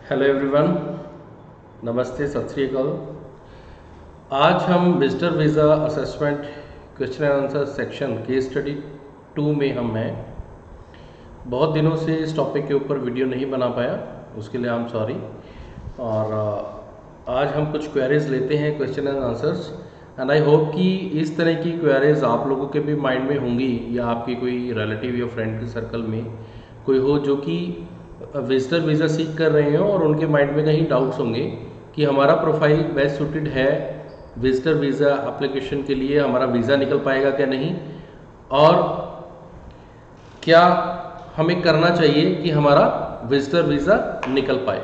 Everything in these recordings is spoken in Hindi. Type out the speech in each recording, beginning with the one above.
हेलो एवरीवन, नमस्ते, सत श्री अकाल। आज हम visitor visa assessment question and answer section case study 2 में हम हैं। बहुत दिनों से इस टॉपिक के ऊपर वीडियो नहीं बना पाया, उसके लिए आई एम सॉरी। और आज हम कुछ क्वेरीज लेते हैं, question and answers, and I hope कि इस तरह की क्वेरीज आप लोगों के भी माइंड में होंगी या आपकी कोई रिलेटिव या फ्रेंड के सर्कल में कोई हो जो कि विजिटर वीज़ा सीख कर रहे हो और उनके माइंड में कहीं डाउट्स होंगे कि हमारा प्रोफाइल बेस्ट सूटेड है विजिटर वीज़ा एप्लीकेशन के लिए, हमारा वीज़ा निकल पाएगा क्या नहीं, और क्या हमें करना चाहिए कि हमारा विजिटर वीज़ा निकल पाए।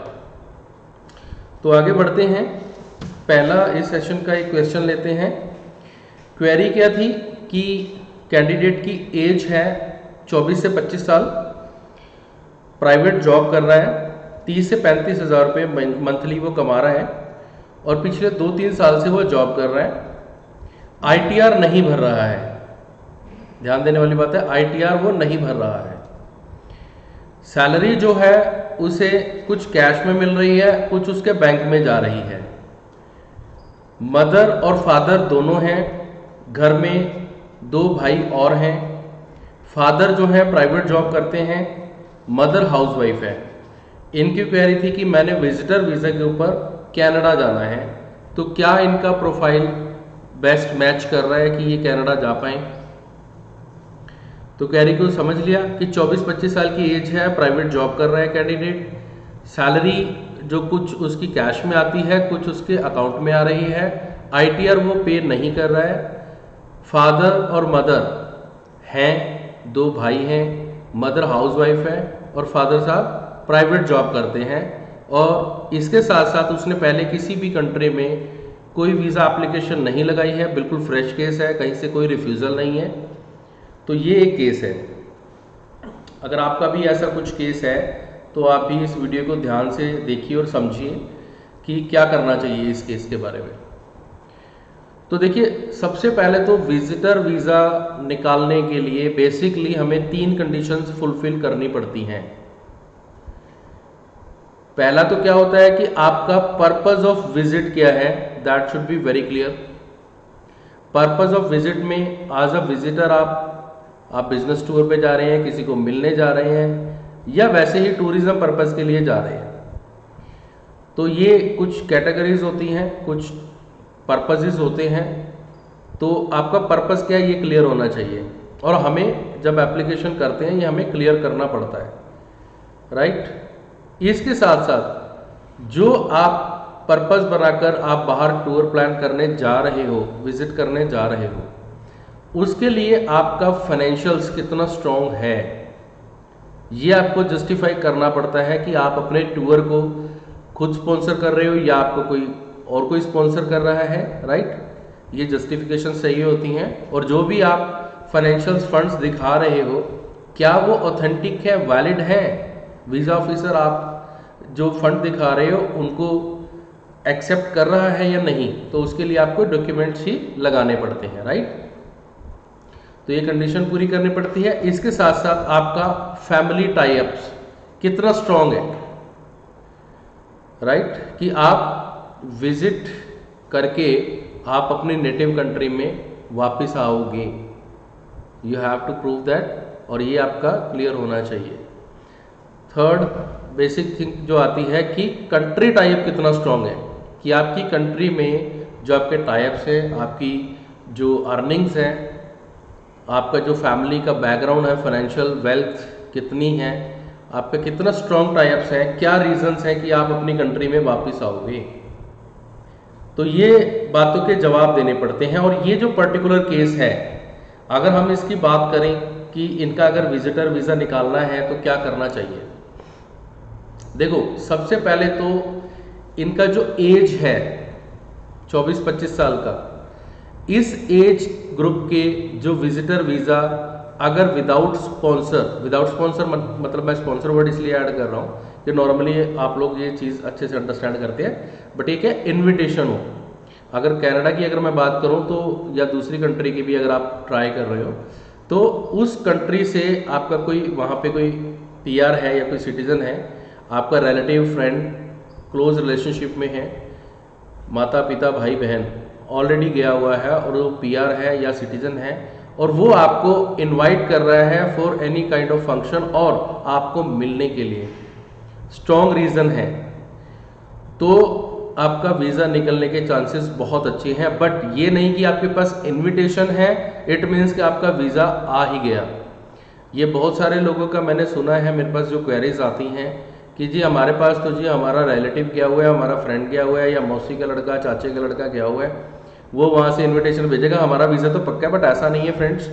तो आगे बढ़ते हैं। पहला इस सेशन का एक क्वेश्चन लेते हैं। क्वेरी क्या थी कि कैंडिडेट की एज है 24 से 25 साल, प्राइवेट जॉब कर रहा है, 30 से 35 हज़ार रुपये मंथली वो कमा रहा है और पिछले 2-3 साल से वो जॉब कर रहा है। आईटीआर नहीं भर रहा है, ध्यान देने वाली बात है, आईटीआर वो नहीं भर रहा है। सैलरी जो है उसे कुछ कैश में मिल रही है, कुछ उसके बैंक में जा रही है। मदर और फादर दोनों हैं, घर में 2 भाई और हैं। फादर जो है प्राइवेट जॉब करते हैं, मदर हाउसवाइफ है। इनकी क्वेरी थी कि मैंने विजिटर वीज़ा के ऊपर कनाडा जाना है, तो क्या इनका प्रोफाइल बेस्ट मैच कर रहा है कि ये कनाडा जा पाए। तो क्वेरी को समझ लिया कि 24-25 साल की एज है, प्राइवेट जॉब कर रहा है कैंडिडेट, सैलरी जो कुछ उसकी कैश में आती है, कुछ उसके अकाउंट में आ रही है, आईटीआर वो पे नहीं कर रहा है। फादर और मदर हैं, 2 भाई हैं, मदर हाउसवाइफ है और फादर साहब प्राइवेट जॉब करते हैं, और इसके साथ साथ उसने पहले किसी भी कंट्री में कोई वीज़ा एप्लीकेशन नहीं लगाई है, बिल्कुल फ्रेश केस है, कहीं से कोई रिफ्यूज़ल नहीं है। तो ये एक केस है। अगर आपका भी ऐसा कुछ केस है तो आप भी इस वीडियो को ध्यान से देखिए और समझिए कि क्या करना चाहिए इस केस के बारे में। तो देखिए, सबसे पहले तो विजिटर वीज़ा निकालने के लिए बेसिकली हमें 3 कंडीशंस फुलफिल करनी पड़ती हैं। पहला तो क्या होता है कि आपका पर्पस ऑफ विजिट क्या है, that should be very clear. Purpose of visit में एज अ विजिटर आप बिजनेस टूर पे जा रहे हैं, किसी को मिलने जा रहे हैं, या वैसे ही टूरिज्म पर्पस के लिए जा रहे हैं। तो ये कुछ कैटेगरीज होती हैं, कुछ पर्पसेस होते हैं। तो आपका पर्पस क्या है ये क्लियर होना चाहिए, और हमें जब एप्लीकेशन करते हैं ये हमें क्लियर करना पड़ता है, राइट। इसके साथ साथ जो आप पर्पस बनाकर आप बाहर टूर प्लान करने जा रहे हो, विजिट करने जा रहे हो, उसके लिए आपका फाइनेंशियल्स कितना स्ट्रॉन्ग है ये आपको जस्टिफाई करना पड़ता है कि आप अपने टूर को खुद स्पॉन्सर कर रहे हो या आपको कोई स्पॉन्सर कर रहा है, राइट। ये जस्टिफिकेशन सही होती हैं। और जो भी आप फाइनेंशियल फंड्स दिखा रहे हो, क्या वो ऑथेंटिक है, वैलिड है, वीज़ा ऑफिसर आप जो फंड दिखा रहे हो उनको एक्सेप्ट कर रहा है या नहीं, तो उसके लिए आपको डॉक्यूमेंट्स ही लगाने पड़ते हैं, राइट। तो ये कंडीशन पूरी करनी पड़ती है। इसके साथ साथ आपका फैमिली टाई अप्स कितना स्ट्रॉन्ग है, राइट, कि आप विजिट करके आप अपने नेटिव कंट्री में वापस आओगे, you have to prove that, और ये आपका क्लियर होना चाहिए। थर्ड बेसिक थिंग जो आती है कि कंट्री टाइप कितना स्ट्रॉन्ग है, कि आपकी कंट्री में जो आपके टाइप्स हैं, आपकी जो अर्निंग्स हैं, आपका जो फैमिली का बैकग्राउंड है, फाइनेंशियल वेल्थ कितनी है, आपका कितना स्ट्रॉन्ग टाइप्स हैं, क्या रीजंस हैं कि आप अपनी कंट्री में वापस आओगे। तो ये बातों के जवाब देने पड़ते हैं। और ये जो पर्टिकुलर केस है, अगर हम इसकी बात करें कि इनका अगर विजिटर वीज़ा निकालना है तो क्या करना चाहिए। देखो, सबसे पहले तो इनका जो एज है 24-25 साल का, इस एज ग्रुप के जो विजिटर वीज़ा अगर विदाउट स्पॉन्सर मतलब मैं स्पॉन्सर वर्ड इसलिए ऐड कर रहा हूँ कि नॉर्मली आप लोग ये चीज़ अच्छे से अंडरस्टैंड करते हैं, बट एक है इन्विटेशन हो। अगर कनाडा की अगर मैं बात करूँ तो, या दूसरी कंट्री की भी अगर आप ट्राई कर रहे हो, तो उस कंट्री से आपका कोई वहाँ पे कोई पीआर है या कोई सिटीज़न है, आपका रिलेटिव फ्रेंड क्लोज रिलेशनशिप में हैं, माता पिता भाई बहन, ऑलरेडी गया हुआ है और वो पीआर है या सिटीजन है, और वो आपको इनवाइट कर रहा है for any kind of function और आपको मिलने के लिए, स्ट्रॉन्ग रीज़न है, तो आपका वीज़ा निकलने के चांसेस बहुत अच्छे हैं। बट ये नहीं कि आपके पास इनविटेशन है इट मीन्स कि आपका वीज़ा आ ही गया। ये बहुत सारे लोगों का मैंने सुना है, मेरे पास जो क्वेरीज आती हैं कि जी हमारे पास तो जी हमारा रिलेटिव गया हुआ है, हमारा फ्रेंड गया हुआ है, या मौसी का लड़का, चाचे का लड़का गया हुआ है, वो वहाँ से इनविटेशन भेजेगा, हमारा वीज़ा तो पक्का है। बट ऐसा नहीं है फ्रेंड्स,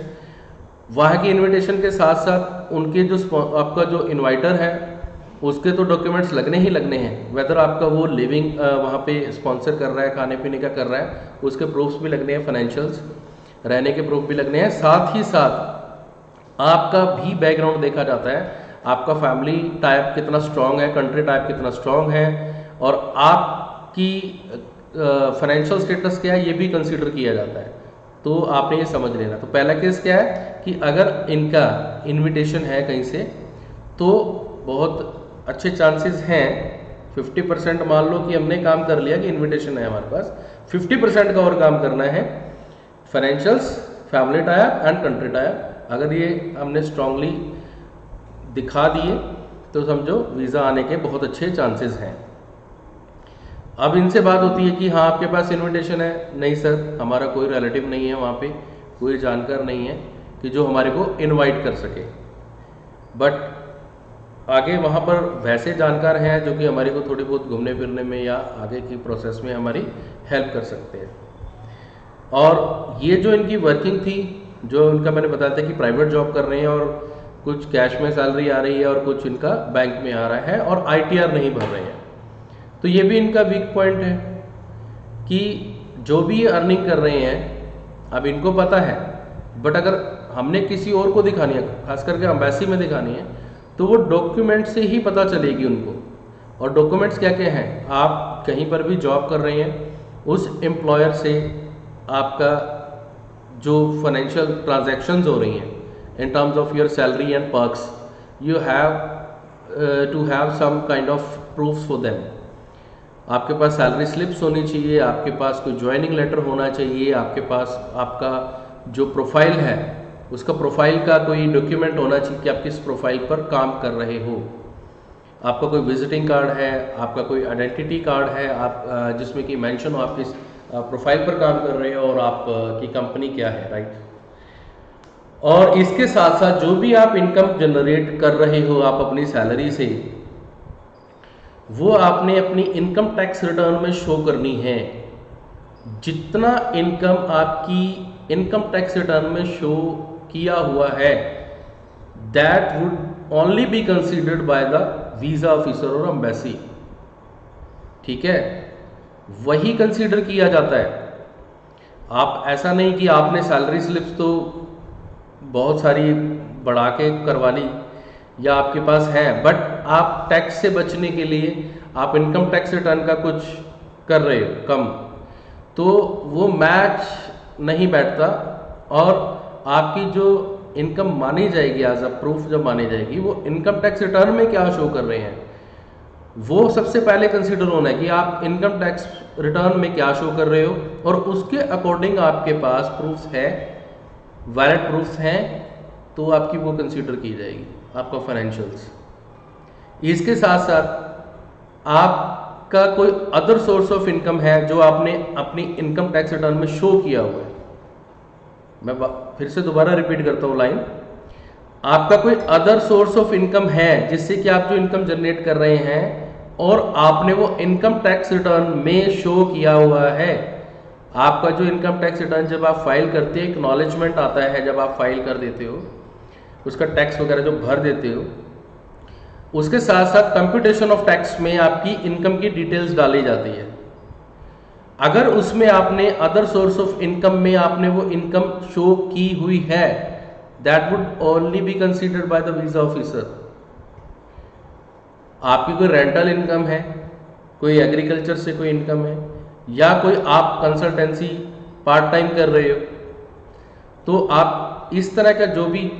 वहाँ की इनविटेशन के साथ साथ उनके जो आपका जो इन्वाइटर है उसके तो डॉक्यूमेंट्स लगने ही लगने हैं, वेदर आपका वो लिविंग वहाँ पे स्पॉन्सर कर रहा है, खाने पीने का कर रहा है, उसके प्रूफ्स भी लगने हैं, फाइनेंशियल्स, रहने के प्रूफ भी लगने हैं। साथ ही साथ आपका भी बैकग्राउंड देखा जाता है, आपका फैमिली टाइप कितना स्ट्रांग है, कंट्री टाइप कितना स्ट्रांग है, और आपकी फाइनेंशियल स्टेटस क्या है ये भी कंसिडर किया जाता है। तो आपने ये समझ लेना। तो पहला केस क्या है कि अगर इनका इनविटेशन है कहीं से तो बहुत अच्छे चांसेस हैं, 50% मान लो कि हमने काम कर लिया कि इनविटेशन है हमारे पास, 50% का और काम करना है, financials, family type and country type. अगर ये हमने स्ट्रांगली दिखा दिए तो समझो वीज़ा आने के बहुत अच्छे चांसेस हैं। अब इनसे बात होती है कि हाँ आपके पास इनविटेशन है, नहीं सर हमारा कोई रिलेटिव नहीं है वहाँ पे, कोई जानकार नहीं है कि जो हमारे को इनवाइट कर सके, बट आगे वहाँ पर वैसे जानकार हैं जो कि हमारे को थोड़ी बहुत घूमने फिरने में या आगे की प्रोसेस में हमारी हेल्प कर सकते हैं। और ये जो इनकी वर्किंग थी, जो इनका मैंने बताया था कि प्राइवेट जॉब कर रहे हैं और कुछ कैश में सैलरी आ रही है और कुछ इनका बैंक में आ रहा है और आईटीआर नहीं भर रहे हैं, तो ये भी इनका वीक पॉइंट है कि जो भी अर्निंग कर रहे हैं अब इनको पता है, बट अगर हमने किसी और को दिखानी है, खास करके एम्बेसी में दिखानी है, तो वो डॉक्यूमेंट से ही पता चलेगी उनको। और डॉक्यूमेंट्स क्या क्या हैं, आप कहीं पर भी जॉब कर रहे हैं उस एम्प्लॉयर से आपका जो फाइनेंशियल ट्रांजैक्शंस हो रही हैं in terms of your salary and perks, you have to have some kind of proofs for them. आपके पास सैलरी स्लिप्स होनी चाहिए, आपके पास कोई ज्वाइनिंग लेटर होना चाहिए, आपके पास आपका जो प्रोफाइल है उसका प्रोफाइल का कोई डॉक्यूमेंट होना चाहिए कि आप किस प्रोफाइल पर काम कर रहे हो, आपका कोई विजिटिंग कार्ड है, आपका कोई आइडेंटिटी कार्ड है, आप जिसमें कि मेंशन हो आप किस प्रोफाइल पर काम कर रहे हो और आप की कंपनी क्या है, राइट। और इसके साथ साथ जो भी आप इनकम जनरेट कर रहे हो आप अपनी सैलरी से, वो आपने अपनी इनकम टैक्स रिटर्न में शो करनी है। जितना इनकम आपकी इनकम टैक्स रिटर्न में शो किया हुआ है that would only be considered by the visa officer और एम्बेसी, ठीक है, वही कंसीडर किया जाता है। आप ऐसा नहीं कि आपने सैलरी स्लिप्स तो बहुत सारी बढ़ा के करवा ली या आपके पास है, बट आप टैक्स से बचने के लिए आप इनकम टैक्स रिटर्न का कुछ कर रहे हो कम, तो वो मैच नहीं बैठता और आपकी जो इनकम मानी जाएगी एज अ प्रूफ जब मानी जाएगी, वो इनकम टैक्स रिटर्न में क्या शो कर रहे हैं वो सबसे पहले कंसीडर होना है कि आप इनकम टैक्स रिटर्न में क्या शो कर रहे हो, और उसके अकॉर्डिंग आपके पास प्रूफ्स है, वैलिड प्रूफ्स हैं, तो आपकी वो कंसीडर की जाएगी आपका फाइनेंशियल्स। इसके साथ साथ आपका कोई अदर सोर्स ऑफ इनकम है जो आपने अपनी इनकम टैक्स रिटर्न में शो किया हुआ है। मैं फिर से दोबारा रिपीट करता हूँ लाइन, आपका कोई अदर सोर्स ऑफ इनकम है जिससे कि आप जो इनकम जनरेट कर रहे हैं और आपने वो इनकम टैक्स रिटर्न में शो किया हुआ है। आपका जो इनकम टैक्स रिटर्न जब आप फाइल करते हैं, एक्नॉलेजमेंट आता है जब आप फाइल कर देते हो, उसका टैक्स वगैरह जो भर देते हो, उसके साथ साथ कंप्यूटेशन ऑफ टैक्स में आपकी इनकम की डिटेल्स डाली जाती है। अगर उसमें आपने अदर सोर्स ऑफ इनकम में आपने वो इनकम शो की हुई है, that would only be considered by the visa officer. आपकी कोई रेंटल इनकम है, कोई एग्रीकल्चर से कोई इनकम है, या कोई आप कंसल्टेंसी पार्ट टाइम कर रहे हो, तो आप इस तरह का जो भी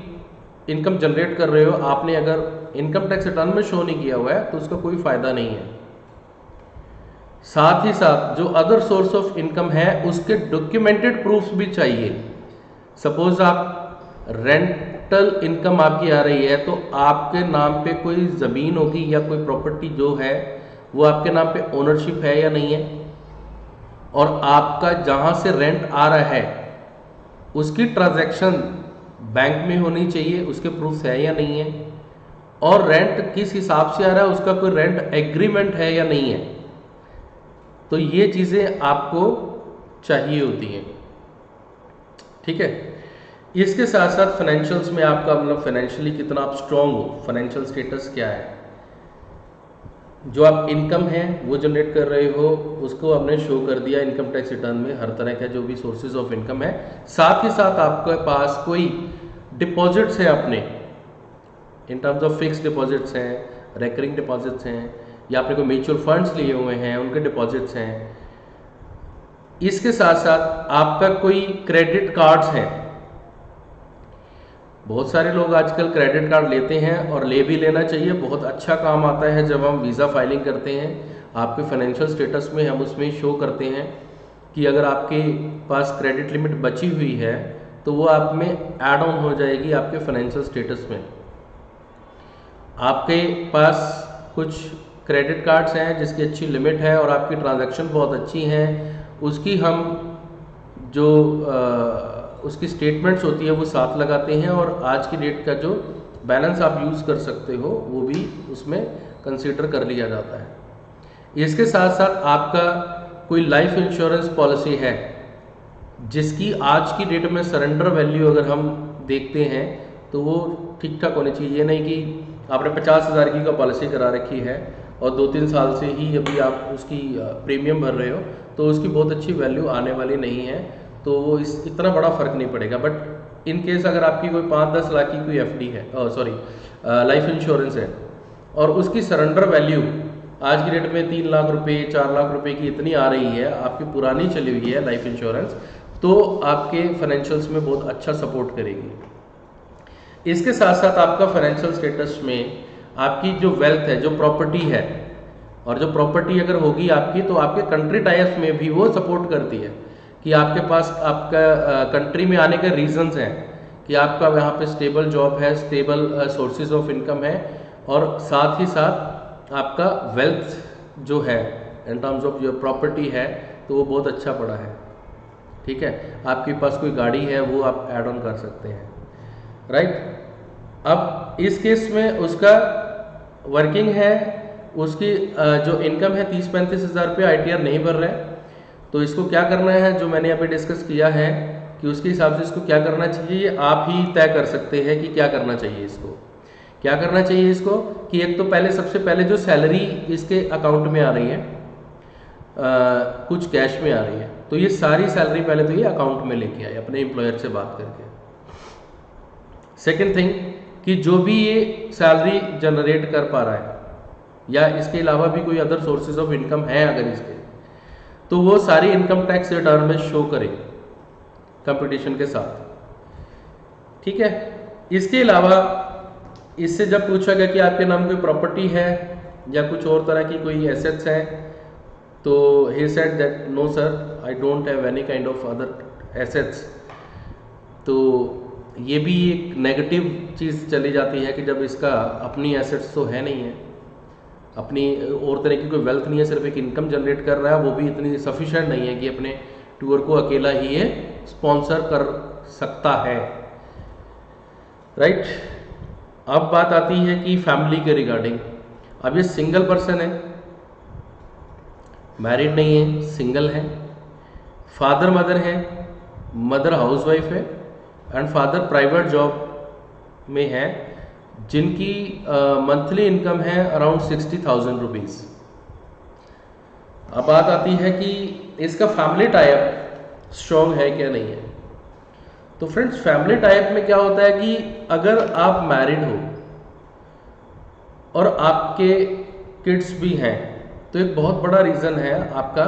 इनकम जनरेट कर रहे हो, आपने अगर इनकम टैक्स रिटर्न में शो नहीं किया हुआ है तो उसका कोई फायदा नहीं है। साथ ही साथ जो अदर सोर्स ऑफ इनकम है उसके डॉक्यूमेंटेड प्रूफ्स भी चाहिए। सपोज आप रेंटल इनकम आपकी आ रही है तो आपके नाम पे कोई ज़मीन होगी या कोई प्रॉपर्टी जो है वो आपके नाम पे ओनरशिप है या नहीं है, और आपका जहाँ से रेंट आ रहा है उसकी ट्रांजैक्शन बैंक में होनी चाहिए, उसके प्रूफ है या नहीं है, और रेंट किस हिसाब से आ रहा है उसका कोई रेंट एग्रीमेंट है या नहीं है। तो ये चीज़ें आपको चाहिए होती हैं, ठीक है। इसके साथ साथ फाइनेंशियल्स में आपका मतलब फाइनेंशियली कितना आप स्ट्रांग हो, फाइनेंशियल स्टेटस क्या है, जो आप इनकम है वो जनरेट कर रहे हो उसको आपने शो कर दिया इनकम टैक्स रिटर्न में, हर तरह का जो भी सोर्सेज ऑफ इनकम है। साथ ही साथ आपके पास कोई डिपॉजिट्स हैं अपने, इन टर्म्स ऑफ फिक्स डिपॉजिट्स हैं, रेकरिंग डिपॉजिट्स हैं, या आपने कोई म्यूचुअल फंड्स लिए हुए हैं उनके डिपॉजिट्स हैं। इसके साथ साथ आपका कोई क्रेडिट कार्ड्स हैं, बहुत सारे लोग आजकल क्रेडिट कार्ड लेते हैं और ले भी लेना चाहिए, बहुत अच्छा काम आता है। जब हम वीज़ा फाइलिंग करते हैं आपके फाइनेंशियल स्टेटस में हम उसमें शो करते हैं कि अगर आपके पास क्रेडिट लिमिट बची हुई है तो वो आप में ऐड ऑन हो जाएगी आपके फाइनेंशियल स्टेटस में। आपके पास कुछ क्रेडिट कार्ड्स हैं जिसकी अच्छी लिमिट है और आपकी ट्रांजैक्शन बहुत अच्छी हैं, उसकी हम जो उसकी स्टेटमेंट्स होती है वो साथ लगाते हैं और आज की डेट का जो बैलेंस आप यूज़ कर सकते हो वो भी उसमें कंसीडर कर लिया जाता है। इसके साथ साथ आपका कोई लाइफ इंश्योरेंस पॉलिसी है जिसकी आज की डेट में सरेंडर वैल्यू अगर हम देखते हैं तो वो ठीक ठाक होनी चाहिए। ये नहीं कि आपने 50,000 की का पॉलिसी करा रखी है और 2-3 साल से ही अभी आप उसकी प्रीमियम भर रहे हो तो उसकी बहुत अच्छी वैल्यू आने वाली नहीं है, तो वो इतना बड़ा फ़र्क नहीं पड़ेगा। बट इन केस अगर आपकी कोई 5-10 लाख की कोई एफडी है, सॉरी लाइफ इंश्योरेंस है, और उसकी सरेंडर वैल्यू आज की डेट में 3 लाख रुपए 4 लाख रुपए की इतनी आ रही है, आपकी पुरानी चली हुई है लाइफ इंश्योरेंस, तो आपके फाइनेंशियल्स में बहुत अच्छा सपोर्ट करेगी। इसके साथ साथ आपका फाइनेंशियल स्टेटस में आपकी जो वेल्थ है, जो प्रॉपर्टी है, और जो प्रॉपर्टी अगर होगी आपकी तो आपके कंट्री टाइप्स में भी वो सपोर्ट करती है कि आपके पास आपका कंट्री में आने के रीजंस हैं कि आपका यहाँ पे स्टेबल जॉब है, स्टेबल सोर्सेज ऑफ इनकम है, और साथ ही साथ आपका वेल्थ जो है इन टर्म्स ऑफ जो प्रॉपर्टी है तो वो बहुत अच्छा पड़ा है, ठीक है। आपके पास कोई गाड़ी है वो आप ऐड ऑन कर सकते हैं, राइट। अब इस केस में उसका वर्किंग है, उसकी जो इनकम है 30-35 हज़ार रुपये ITR नहीं भर रहा है, तो इसको क्या करना है, जो मैंने यहाँ पे डिस्कस किया है कि उसके हिसाब से इसको क्या करना चाहिए, ये आप ही तय कर सकते हैं कि क्या करना चाहिए इसको। क्या करना चाहिए इसको कि एक तो पहले सबसे पहले जो सैलरी इसके अकाउंट में आ रही है, कुछ कैश में आ रही है, तो ये सारी सैलरी पहले तो ये अकाउंट में लेके आए अपने एम्प्लॉयर से बात करके। सेकेंड थिंग कि जो भी ये सैलरी जनरेट कर पा रहा है या इसके अलावा भी कोई अदर सोर्सेज ऑफ इनकम है अगर इसके, तो वो सारी इनकम टैक्स रिटर्न में शो करे कंपटीशन के साथ, ठीक है। इसके अलावा इससे जब पूछा गया कि आपके नाम कोई प्रॉपर्टी है या कुछ और तरह की कोई एसेट्स हैं, तो he said that no sir, I don't have any kind of other assets. तो ये भी एक नेगेटिव चीज़ चली जाती है कि जब इसका अपनी एसेट्स तो है नहीं है, अपनी और तरह की कोई वेल्थ नहीं है, सिर्फ एक इनकम जनरेट कर रहा है, वो भी इतनी सफिशेंट नहीं है कि अपने टूर को अकेला ही ये स्पॉन्सर कर सकता है, राइट। अब बात आती है कि फैमिली के रिगार्डिंग। अब ये सिंगल पर्सन है, मैरिड नहीं है, सिंगल है, फादर मदर है, मदर हाउसवाइफ है एंड फादर प्राइवेट जॉब में है, जिनकी मंथली इनकम है अराउंड 60,000 रुपीज़। अब बात आती है कि इसका फैमिली टाइप स्ट्रॉन्ग है क्या नहीं है। तो फ्रेंड्स, फैमिली टाइप में क्या होता है कि अगर आप मैरिड हो और आपके किड्स भी हैं, तो एक बहुत बड़ा रीज़न है आपका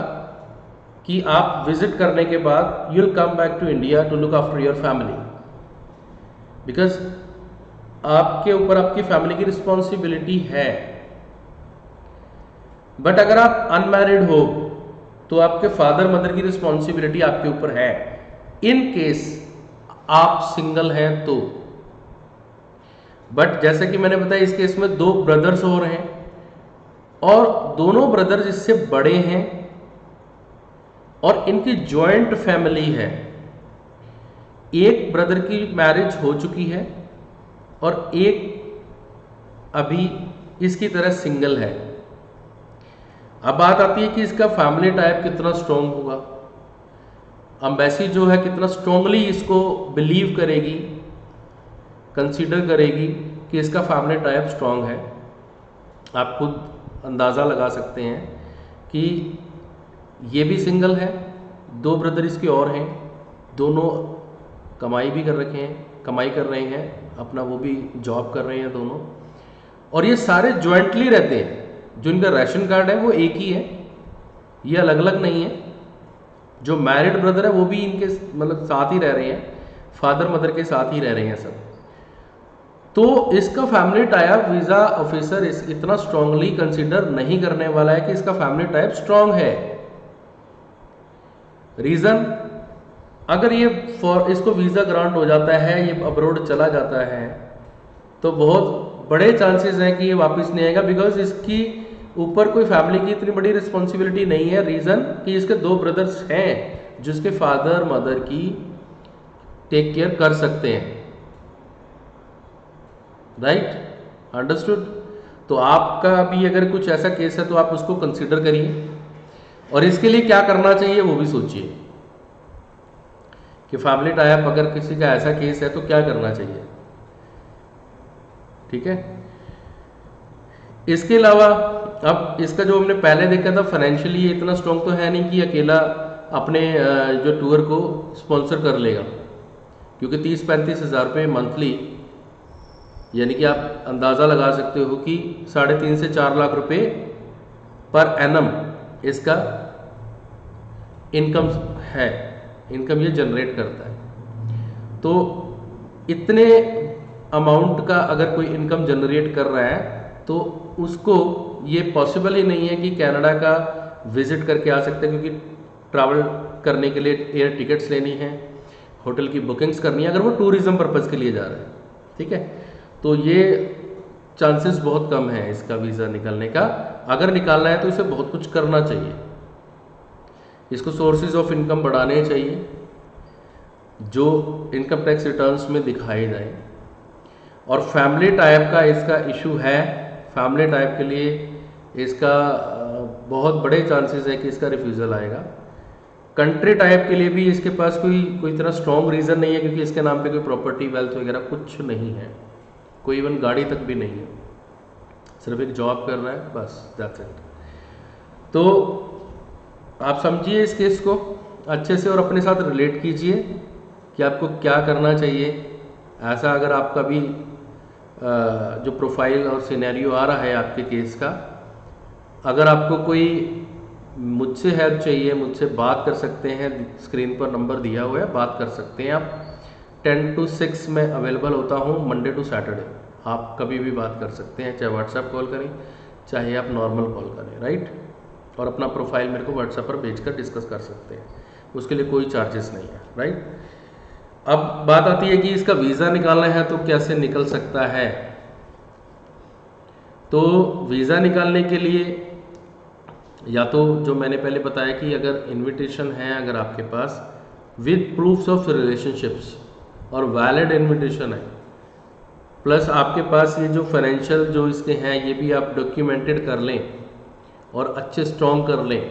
कि आप विजिट करने के बाद you will come back to India to look after your family, because आपके ऊपर आपकी फैमिली की रिस्पॉन्सिबिलिटी है। बट अगर आप अनमैरिड हो तो आपके फादर मदर की रिस्पॉन्सिबिलिटी आपके ऊपर है। इन केस आप सिंगल हैं तो। बट जैसे कि मैंने बताया, इस केस में 2 ब्रदर्स और हैं और दोनों ब्रदर्स इससे बड़े हैं और इनकी जॉइंट फैमिली है। एक ब्रदर की मैरिज हो चुकी है और एक अभी इसकी तरह सिंगल है। अब बात आती है कि इसका फैमिली टाइप कितना स्ट्रॉन्ग होगा। एम्बेसी जो है कितना स्ट्रॉन्गली इसको बिलीव करेगी, कंसीडर करेगी कि इसका फैमिली टाइप स्ट्रॉन्ग है। आप खुद अंदाज़ा लगा सकते हैं कि ये भी सिंगल है, 2 ब्रदर इसके और हैं, दोनों कमाई कर रहे हैं, अपना वो भी जॉब कर रहे हैं दोनों, और ये सारे जॉइंटली रहते हैं। जो इनका राशन कार्ड है वो एक ही है, ये अलग अलग नहीं है। जो मैरिड ब्रदर है वो भी इनके मतलब साथ ही रह रहे हैं, फादर मदर के साथ ही रह रहे हैं सब। तो इसका फैमिली टाइप वीज़ा ऑफिसर इतना स्ट्रांगली कंसीडर नहीं करने वाला है कि इसका फैमिली टाइप स्ट्रांग है। रीज़न, अगर ये इसको वीज़ा ग्रांट हो जाता है, ये अब्रोड चला जाता है, तो बहुत बड़े चांसेस हैं कि ये वापस नहीं आएगा, बिकॉज इसकी ऊपर कोई फैमिली की इतनी बड़ी रिस्पॉन्सिबिलिटी नहीं है। रीज़न कि इसके 2 ब्रदर्स हैं जिसके फादर मदर की टेक केयर कर सकते हैं। Right, understood. तो आपका भी अगर कुछ ऐसा केस है तो आप उसको कंसीडर करिए और इसके लिए क्या करना चाहिए वो भी सोचिए कि फैमिली टाइप अगर किसी का ऐसा केस है तो क्या करना चाहिए। ठीक है। इसके अलावा अब इसका जो हमने पहले देखा था, फाइनेंशियली इतना स्ट्रॉन्ग तो है नहीं कि अकेला अपने जो टूर को स्पॉन्सर कर लेगा, क्योंकि 30-35 हज़ार रुपये मंथली, यानी कि आप अंदाज़ा लगा सकते हो कि 3.5 से 4 लाख रुपए पर एनम इसका इनकम है, इनकम ये जनरेट करता है। तो इतने अमाउंट का अगर कोई इनकम जनरेट कर रहा है तो उसको ये पॉसिबल ही नहीं है कि कनाडा का विजिट करके आ सकते हैं, क्योंकि ट्रैवल करने के लिए एयर टिकट्स लेनी है, होटल की बुकिंग्स करनी है, अगर वो टूरिज़्म पर्पज़ के लिए जा रहे हैं। ठीक है, तो ये चांसेस बहुत कम है इसका वीज़ा निकलने का। अगर निकालना है तो इसे बहुत कुछ करना चाहिए, इसको सोर्सेज ऑफ इनकम बढ़ाने चाहिए जो इनकम टैक्स रिटर्न्स में दिखाए जाए। और फैमिली टाइप का इसका इशू है, फैमिली टाइप के लिए इसका बहुत बड़े चांसेस है कि इसका रिफ्यूज़ल आएगा। कंट्री टाइप के लिए भी इसके पास कोई इतना स्ट्रॉन्ग रीज़न नहीं है, क्योंकि इसके नाम पे कोई प्रॉपर्टी वेल्थ वगैरह कुछ नहीं है, कोई इवन गाड़ी तक भी नहीं है, सिर्फ एक जॉब कर रहा है बस, दैट्स इट। तो आप समझिए इस केस को अच्छे से और अपने साथ रिलेट कीजिए कि आपको क्या करना चाहिए। ऐसा अगर आपका भी जो प्रोफाइल और सिनेरियो आ रहा है आपके केस का, अगर आपको कोई मुझसे हेल्प चाहिए, मुझसे बात कर सकते हैं, स्क्रीन पर नंबर दिया हुआ है, बात कर सकते हैं आप। 10 to 6 में अवेलेबल होता हूँ, मंडे टू सैटरडे। आप कभी भी बात कर सकते हैं, चाहे व्हाट्सएप कॉल करें चाहे आप नॉर्मल कॉल करें, राइट। और अपना प्रोफाइल मेरे को व्हाट्सएप पर भेजकर डिस्कस कर सकते हैं, उसके लिए कोई चार्जेस नहीं है, राइट। अब बात आती है कि इसका वीज़ा निकालना है तो कैसे निकल सकता है। तो वीज़ा निकालने के लिए या तो जो मैंने पहले बताया कि अगर इनविटेशन है अगर आपके पास विद प्रूफ्स ऑफ रिलेशनशिप्स और वैलिड इनविटेशन है, प्लस आपके पास ये जो फाइनेंशियल जो इसके हैं ये भी आप डॉक्यूमेंटेड कर लें और अच्छे स्ट्रॉन्ग कर लें,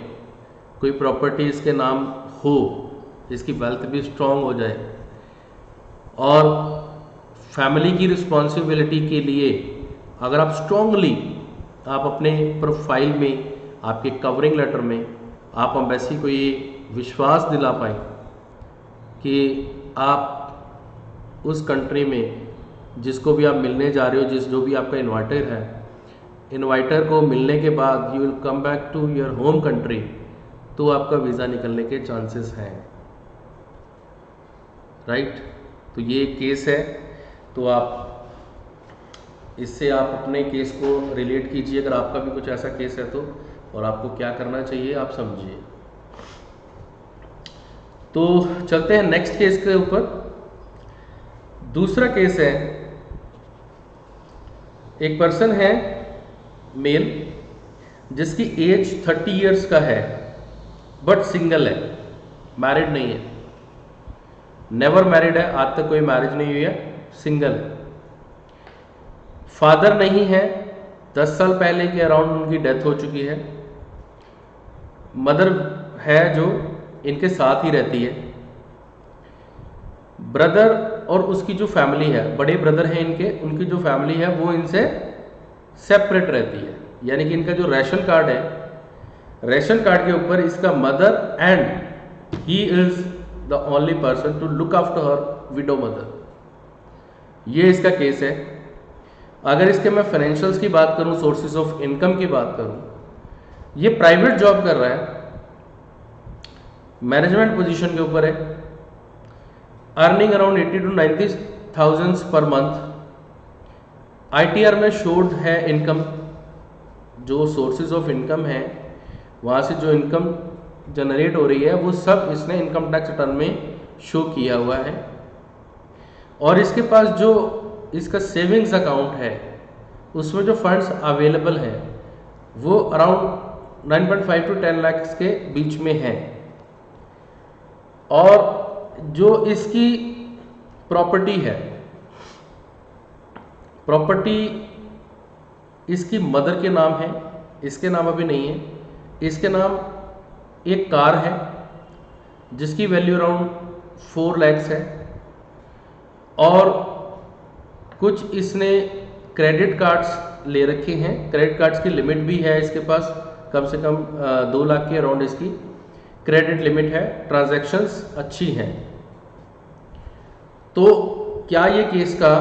कोई प्रॉपर्टी इसके नाम हो, इसकी वेल्थ भी स्ट्रॉन्ग हो जाए, और फैमिली की रिस्पॉन्सिबिलिटी के लिए अगर आप स्ट्रॉन्गली आप अपने प्रोफाइल में, आपके कवरिंग लेटर में आप एम्बेसी को ये विश्वास दिला पाएँ कि आप उस कंट्री में जिसको भी आप मिलने जा रहे हो, जो भी आपका इन्वाइटर है, इन्वाइटर को मिलने के बाद you will come back to your home country, तो आपका वीज़ा निकलने के चांसेस हैं, राइट। तो ये केस है, तो आप इससे आप अपने केस को रिलेट कीजिए, अगर आपका भी कुछ ऐसा केस है तो, और आपको क्या करना चाहिए आप समझिए। तो चलते हैं नेक्स्ट केस के ऊपर। दूसरा केस है, एक पर्सन है मेल जिसकी एज 30 इयर्स का है बट सिंगल है, मैरिड नहीं है, नेवर मैरिड है, आज तक कोई मैरिज नहीं हुई है, सिंगल है। फादर नहीं है, 10 साल पहले के अराउंड उनकी डेथ हो चुकी है। मदर है जो इनके साथ ही रहती है। ब्रदर और उसकी जो फैमिली है, बड़े ब्रदर हैं इनके, उनकी जो फैमिली है वो इनसे सेपरेट रहती है। यानी कि इनका जो रेशन कार्ड है, रेशन कार्ड के ऊपर इसका mother and he is the only person to look after her widow mother. ये इसका केस है। अगर इसके मैं फाइनेंशियल्स की बात करूं, सोर्सेज ऑफ इनकम की बात करूं, ये प्राइवेट जॉब कर रहा है, मैनेजमेंट पोजीशन के ऊपर है, earning around 80 to 90,000 per month. ITR में शोड है इनकम, जो सोर्सेज ऑफ इनकम है वहाँ से जो इनकम जनरेट हो रही है वो सब इसने इनकम टैक्स रिटर्न में शो किया हुआ है। और इसके पास जो इसका सेविंग्स अकाउंट है उसमें जो फंड्स अवेलेबल हैं वो अराउंड 9.5 to 10 लाख के बीच में है। और जो इसकी प्रॉपर्टी है, प्रॉपर्टी इसकी मदर के नाम है, इसके नाम अभी नहीं है। इसके नाम एक कार है जिसकी वैल्यू अराउंड 4 लाख है। और कुछ इसने क्रेडिट कार्ड्स ले रखे हैं, क्रेडिट कार्ड्स की लिमिट भी है इसके पास, कम से कम 2 लाख के अराउंड इसकी क्रेडिट लिमिट है। ट्रांजैक्शंस अच्छी हैं। तो क्या ये केस का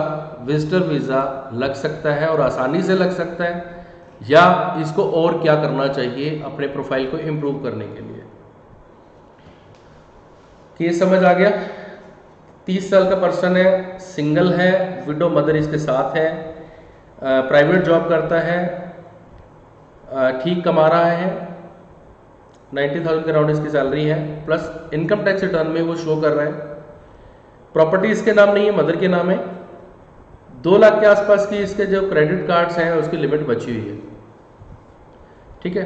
विजिटर वीज़ा लग सकता है और आसानी से लग सकता है, या इसको और क्या करना चाहिए अपने प्रोफाइल को इम्प्रूव करने के लिए? केस समझ आ गया? 30 साल का पर्सन है, सिंगल है, विडो मदर इसके साथ है, प्राइवेट जॉब करता है, ठीक कमा रहा है, 90,000 के अराउंड इसकी सैलरी है, प्लस इनकम टैक्स रिटर्न में वो शो कर रहा है। प्रॉपर्टी इसके नाम नहीं है, मदर के नाम है। 2 लाख के आसपास की इसके जो क्रेडिट कार्ड्स हैं उसकी लिमिट बची हुई है। ठीक है,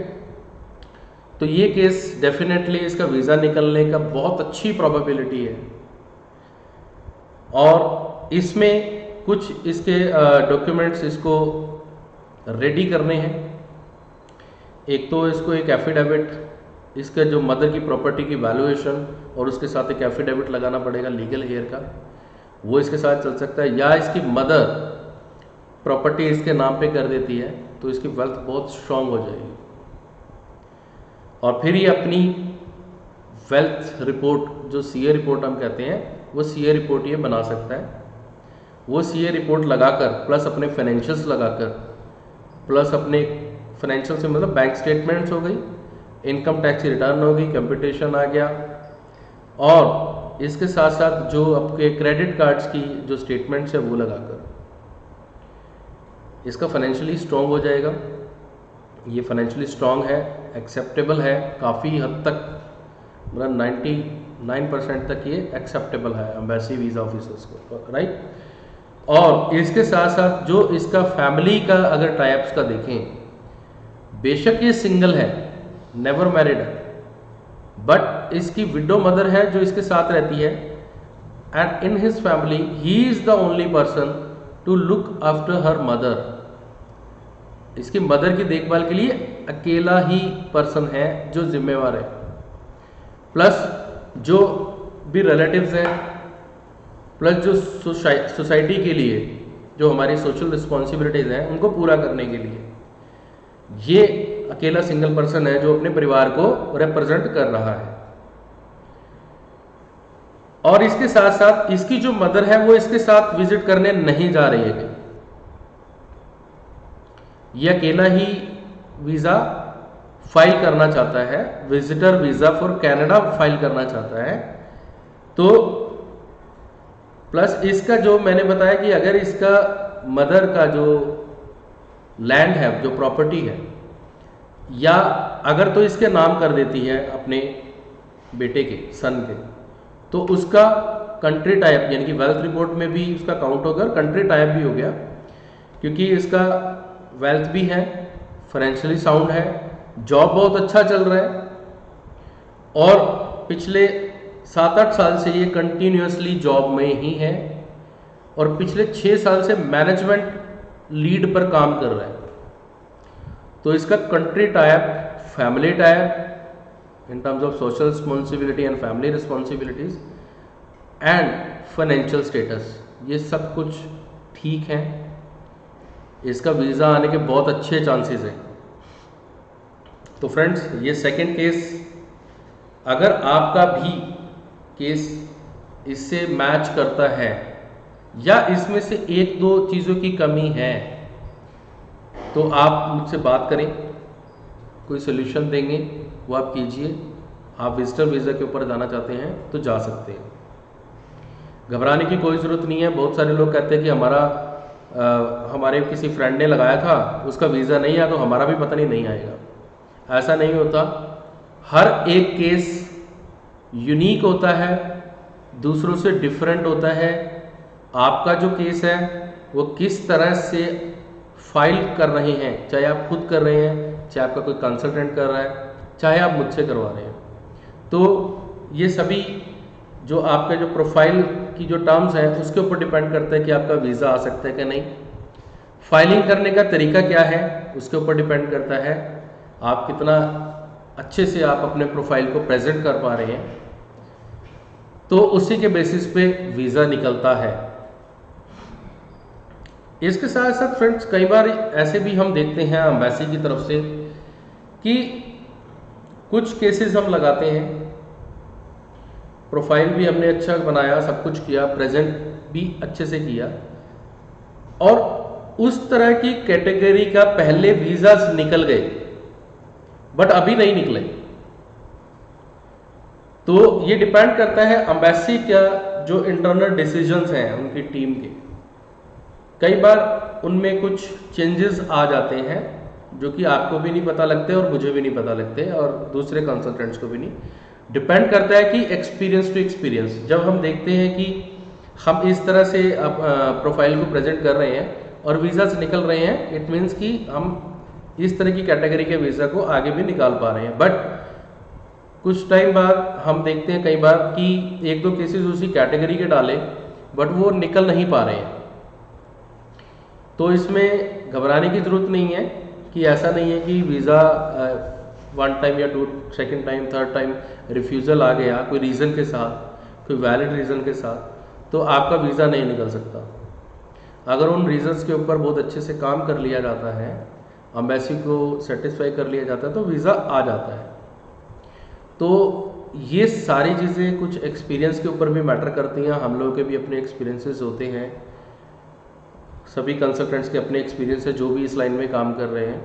तो ये केस डेफिनेटली इसका वीज़ा निकलने का बहुत अच्छी प्रोबेबिलिटी है। और इसमें कुछ इसके डॉक्यूमेंट्स इसको रेडी करने हैं। एक तो इसको एक एफिडेविट, इसका जो मदर की प्रॉपर्टी की वैल्यूएशन, और उसके साथ एक एफिडेविट लगाना पड़ेगा लीगल हेयर का, वो इसके साथ चल सकता है। या इसकी मदर प्रॉपर्टी इसके नाम पे कर देती है तो इसकी वेल्थ बहुत स्ट्रांग हो जाएगी। और फिर ये अपनी वेल्थ रिपोर्ट, जो सीए रिपोर्ट हम कहते हैं, वो सीए रिपोर्ट ये बना सकता है। वो सीए रिपोर्ट लगाकर प्लस अपने फाइनेंशियल्स लगाकर, प्लस अपने फाइनेंशियल से मतलब बैंक स्टेटमेंट्स हो गई, इनकम टैक्स रिटर्न हो गई, कंप्यूटेशन आ गया, और इसके साथ साथ जो आपके क्रेडिट कार्ड्स की जो स्टेटमेंट्स है वो लगाकर इसका फाइनेंशियली स्ट्रॉन्ग हो जाएगा। ये फाइनेंशियली स्ट्रॉन्ग है, एक्सेप्टेबल है काफ़ी हद तक, मतलब 99% तक ये एक्सेप्टेबल है एम्बेसी वीज़ा ऑफिसर्स को, राइट। और इसके साथ साथ जो इसका फैमिली का अगर टाइप्स का देखें, बेशक ये सिंगल है, नेवर मैरिड है, बट इसकी विडो मदर है जो इसके साथ रहती है, and in his family he is the only person to look after her mother. इसकी मदर की देखभाल के लिए अकेला ही पर्सन है जो जिम्मेवार है, प्लस जो भी रिलेटिव्स हैं, प्लस जो सोसाइटी के लिए जो हमारी सोशल रिस्पॉन्सिबिलिटीज़ हैं उनको पूरा करने के लिए ये अकेला सिंगल पर्सन है जो अपने परिवार को रिप्रेजेंट कर रहा है। और इसके साथ साथ इसकी जो मदर है वो इसके साथ विजिट करने नहीं जा रही है। ये अकेला ही वीज़ा फाइल करना चाहता है, visitor visa for Canada file करना चाहता है। तो प्लस इसका जो मैंने बताया कि अगर इसका मदर का जो लैंड है, जो प्रॉपर्टी है, या अगर तो इसके नाम कर देती है अपने बेटे के, सन के, तो उसका कंट्री टाइप यानी कि वेल्थ रिपोर्ट में भी उसका काउंट होगा, कंट्री टाइप भी हो गया, क्योंकि इसका वेल्थ भी है, फाइनेंशियली साउंड है, जॉब बहुत अच्छा चल रहा है और पिछले 7-8 साल से ये कंटिन्यूसली जॉब में ही है और पिछले 6 साल से मैनेजमेंट लीड पर काम कर रहा है। तो इसका country type, family type in terms of social responsibility and family responsibilities and financial status, ये सब कुछ ठीक है। इसका वीज़ा आने के बहुत अच्छे चांसेस हैं। तो फ्रेंड्स, ये सेकंड केस, अगर आपका भी केस इससे मैच करता है या इसमें से 1-2 चीज़ों की कमी है, तो आप मुझसे बात करें, कोई सोल्यूशन देंगे वो आप कीजिए। आप विजिटर वीज़ा के ऊपर जाना चाहते हैं तो जा सकते हैं, घबराने की कोई ज़रूरत नहीं है। बहुत सारे लोग कहते हैं कि हमारे किसी फ्रेंड ने लगाया था, उसका वीज़ा नहीं आया तो हमारा भी पता नहीं आएगा। ऐसा नहीं होता, हर एक केस यूनिक होता है, दूसरों से डिफरेंट होता है। आपका जो केस है वो किस तरह से फाइल कर रहे हैं, चाहे आप खुद कर रहे हैं, चाहे आपका कोई कंसल्टेंट कर रहा है, चाहे आप मुझसे करवा रहे हैं, तो ये सभी जो आपका जो प्रोफाइल की जो टर्म्स हैं उसके ऊपर डिपेंड करता है कि आपका वीज़ा आ सकता है कि नहीं। फाइलिंग करने का तरीका क्या है उसके ऊपर डिपेंड करता है, आप कितना अच्छे से आप अपने प्रोफाइल को प्रेजेंट कर पा रहे हैं, तो उसी के बेसिस पे वीज़ा निकलता है। इसके साथ साथ फ्रेंड्स, कई बार ऐसे भी हम देखते हैं एम्बेसी की तरफ से कि कुछ केसेस हम लगाते हैं, प्रोफाइल भी हमने अच्छा बनाया, सब कुछ किया, प्रेजेंट भी अच्छे से किया, और उस तरह की कैटेगरी का पहले वीज़ास निकल गए बट अभी नहीं निकले। तो ये डिपेंड करता है एम्बेसी का जो इंटरनल डिसीजंस हैं उनकी टीम के, कई बार उनमें कुछ चेंजेस आ जाते हैं जो कि आपको भी नहीं पता लगते और मुझे भी नहीं पता लगते और दूसरे कंसल्टेंट्स को भी नहीं। डिपेंड करता है कि एक्सपीरियंस टू एक्सपीरियंस। जब हम देखते हैं कि हम इस तरह से प्रोफाइल को प्रेजेंट कर रहे हैं और वीज़ास निकल रहे हैं, इट मीन्स कि हम इस तरह की कैटेगरी के वीज़ा को आगे भी निकाल पा रहे हैं। बट कुछ टाइम बाद हम देखते हैं कई बार कि 1-2 केसेस उसी कैटेगरी के डाले बट वो निकल नहीं पा रहे हैं। तो इसमें घबराने की ज़रूरत नहीं है कि ऐसा नहीं है कि वीज़ा 1 टाइम या 2 second time 3rd time refusal आ गया कोई रीज़न के साथ, कोई वैलिड रीज़न के साथ, तो आपका वीज़ा नहीं निकल सकता। अगर उन रीज़न्स के ऊपर बहुत अच्छे से काम कर लिया जाता है, एम्बेसी को सेटिस्फाई कर लिया जाता है, तो वीज़ा आ जाता है। तो ये सारी चीज़ें कुछ एक्सपीरियंस के ऊपर भी मैटर करती हैं। हम लोगों के भी अपने एक्सपीरियंसेस होते हैं, सभी कंसल्टेंट्स के अपने एक्सपीरियंस है जो भी इस लाइन में काम कर रहे हैं।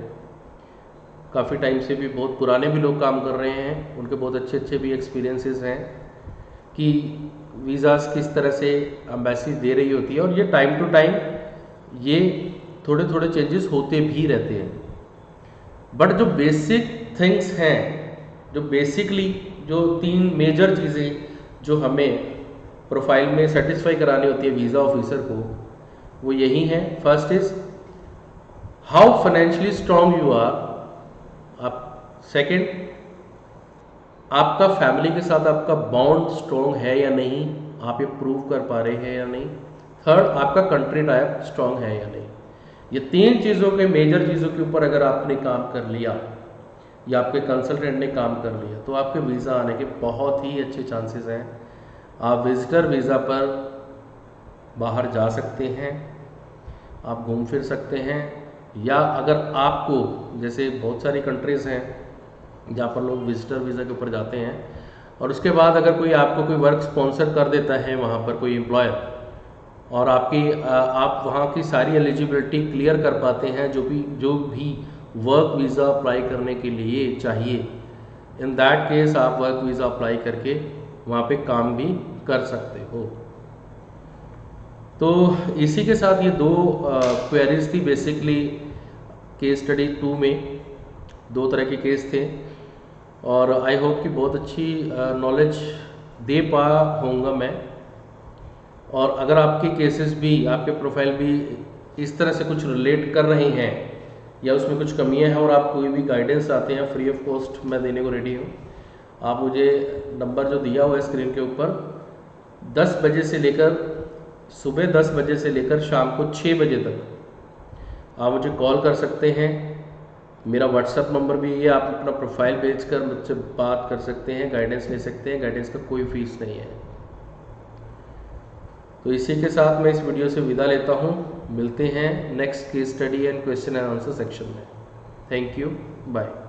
काफ़ी टाइम से भी बहुत पुराने भी लोग काम कर रहे हैं, उनके बहुत अच्छे अच्छे भी एक्सपीरियंसेस हैं कि वीज़ास किस तरह से एम्बेसी दे रही होती है, और ये टाइम टू टाइम ये थोड़े थोड़े चेंजेस होते भी रहते हैं। बट जो बेसिक थिंग्स हैं, जो बेसिकली जो 3 मेजर चीज़ें जो हमें प्रोफाइल में सेटिस्फाई करानी होती है वीज़ा ऑफिसर को, वो यही है। First is how financially strong you are, आप सेकंड, आपका फैमिली के साथ आपका बॉन्ड स्ट्रांग है या नहीं, आप ये प्रूव कर पा रहे हैं या नहीं। थर्ड, आपका कंट्री टाइप स्ट्रांग है या नहीं। ये 3 चीज़ों के मेजर चीज़ों के ऊपर अगर आपने काम कर लिया या आपके कंसल्टेंट ने काम कर लिया, तो आपके वीज़ा आने के बहुत ही अच्छे चांसेस हैं। आप विजिटर वीज़ा पर बाहर जा सकते हैं, आप घूम फिर सकते हैं, या अगर आपको, जैसे बहुत सारी कंट्रीज़ हैं जहाँ पर लोग विजिटर वीज़ा के ऊपर जाते हैं और उसके बाद अगर कोई आपको कोई वर्क स्पॉन्सर कर देता है वहाँ पर कोई एम्प्लॉयर, और आप वहाँ की सारी एलिजिबिलिटी क्लियर कर पाते हैं जो भी वर्क वीज़ा अप्लाई करने के लिए चाहिए, इन दैट केस आप वर्क वीज़ा अप्लाई करके वहाँ पे काम भी कर सकते हो। तो इसी के साथ ये 2 क्वेरीज थी बेसिकली केस स्टडी 2 में। 2 तरह के केस थे और आई होप कि बहुत अच्छी नॉलेज दे पा होऊंगा मैं। और अगर आपके केसेस भी, आपके प्रोफाइल भी इस तरह से कुछ रिलेट कर रहे हैं या उसमें कुछ कमियां हैं और आप कोई भी गाइडेंस चाहते हैं, फ्री ऑफ कॉस्ट मैं देने को रेडी हूँ। आप मुझे नंबर जो दिया हुआ है स्क्रीन के ऊपर, 10 बजे से लेकर, सुबह 10 बजे से लेकर शाम को 6 बजे तक आप मुझे कॉल कर सकते हैं। मेरा व्हाट्सएप नंबर भी ये, आप अपना प्रोफाइल भेजकर मुझसे बात कर सकते हैं, गाइडेंस ले सकते हैं। गाइडेंस का कोई फीस नहीं है। तो इसी के साथ मैं इस वीडियो से विदा लेता हूँ। मिलते हैं next case study and question and answer section में। Thank you, bye.